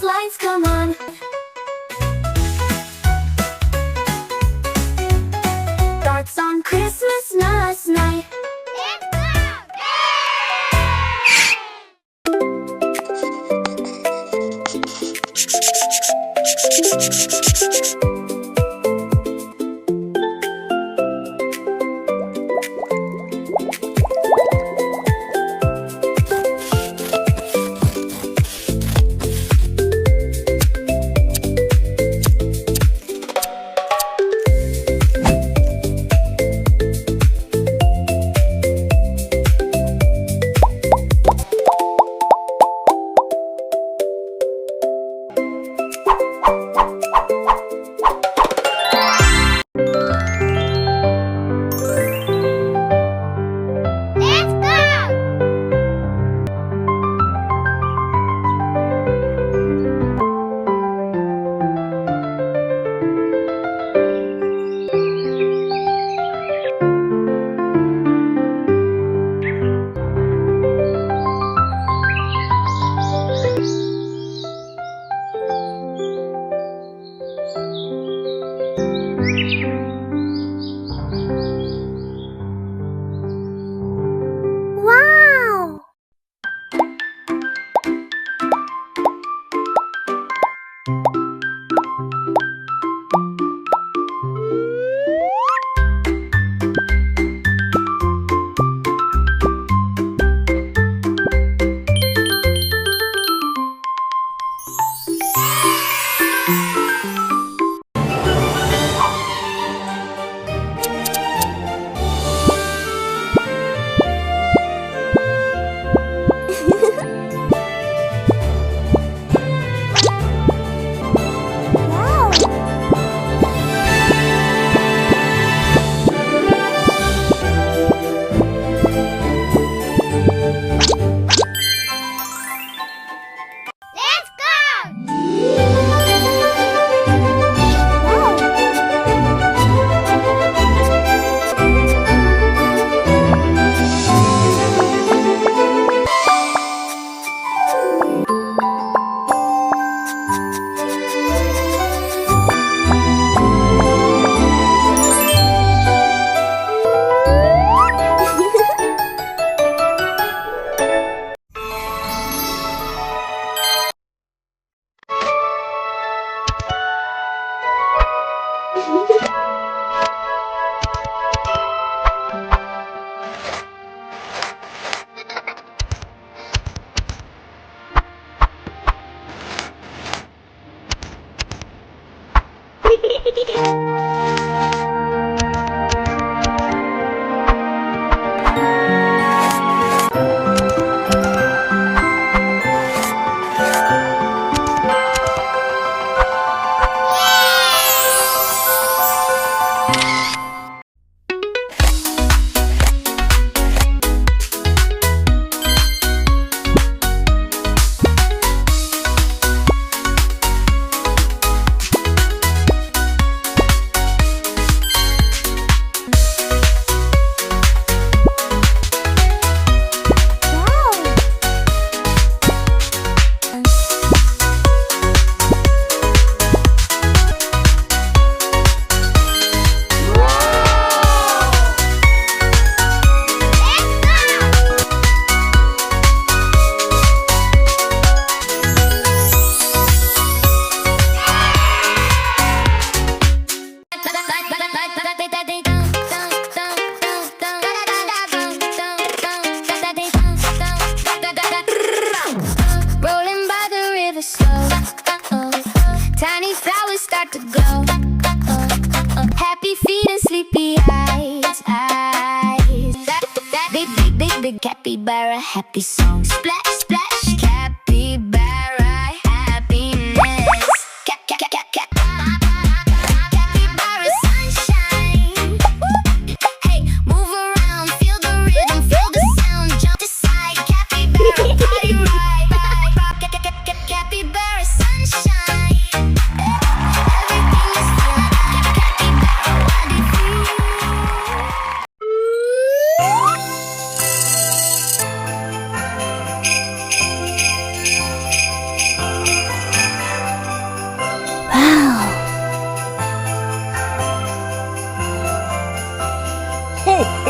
lights come on. Darts on Christmas night. Wow! Wow! Let's go! Rolling by the river slow. Tiny flowers start to glow. Happy feet and sleepy eyes. Big capybara, happy song. Splash, splash, capybara, happiness. Capybara sunshine. Hey, move around, feel the rhythm, feel the sound, jump to side. Capybara party ride. Capybara sunshine. Everything is fun. Capybara body free.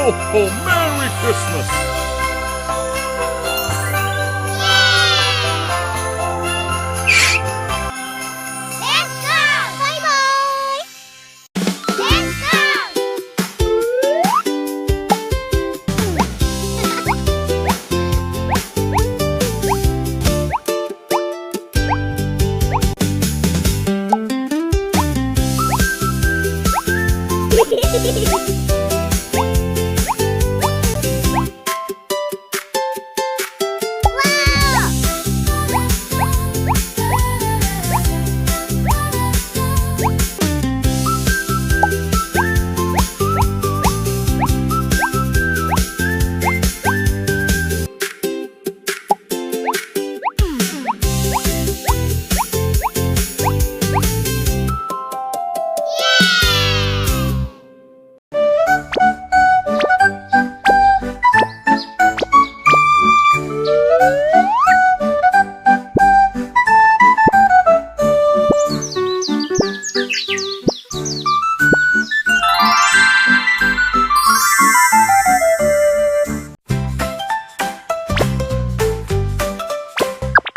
ho, ho! Merry Christmas! Let's go! Bye-bye! Let's go!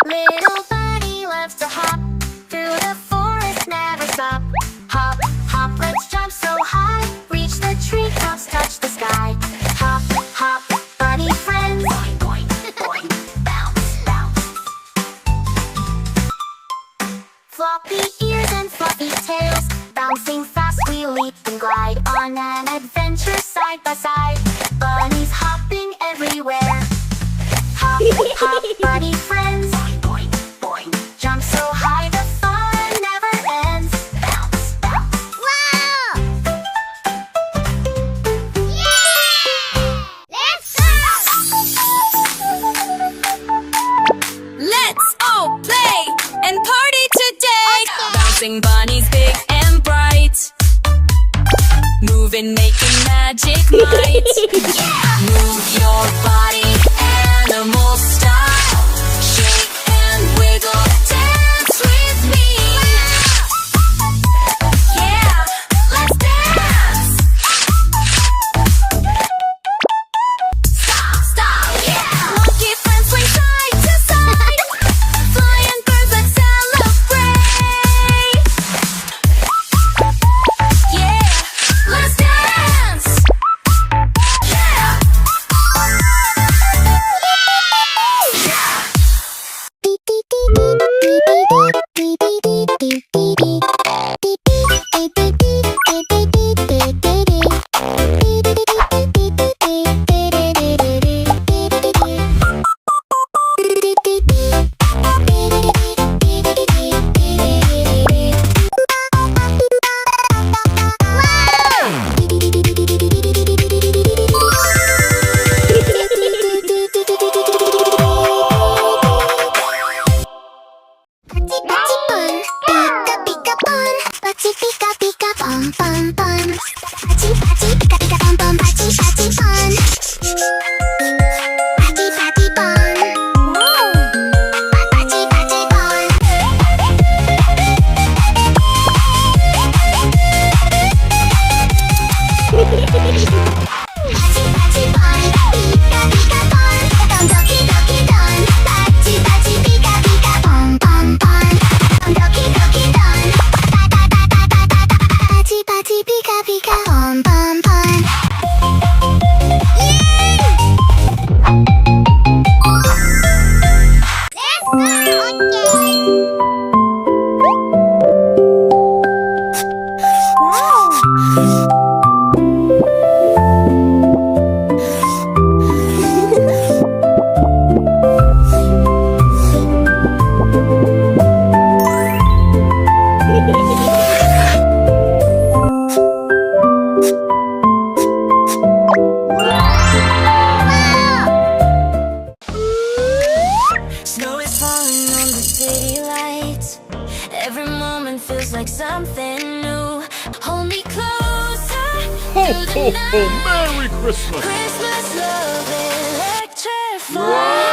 Little bunny loves to hop through the forest, never stop. Hop, hop, let's jump so high, reach the treetops, touch the sky. Hop, hop, bunny friends. Boing, boing, boing, bounce, bounce. Floppy ears and fluffy tails, bouncing fast we leap and glide on an adventure side by side. Bunnies hopping everywhere. Hop, hop, bunny friends. Boing, boing, boing. Jump so high the fun never ends. Bounce, bounce. Wow! Yeah! Let's go! Let's all play and party today. Bouncing bunnies big and bright, moving, making magic might. Move your body, animal style. Shake and wiggle, dance with me. Yeah, let's dance. Stop, stop, yeah. Monkey friends swing side to side. Flying birds, let's celebrate. Yeah, let's dance. Yeah. Ho, ho, ho! Merry Christmas! Christmas love electrified.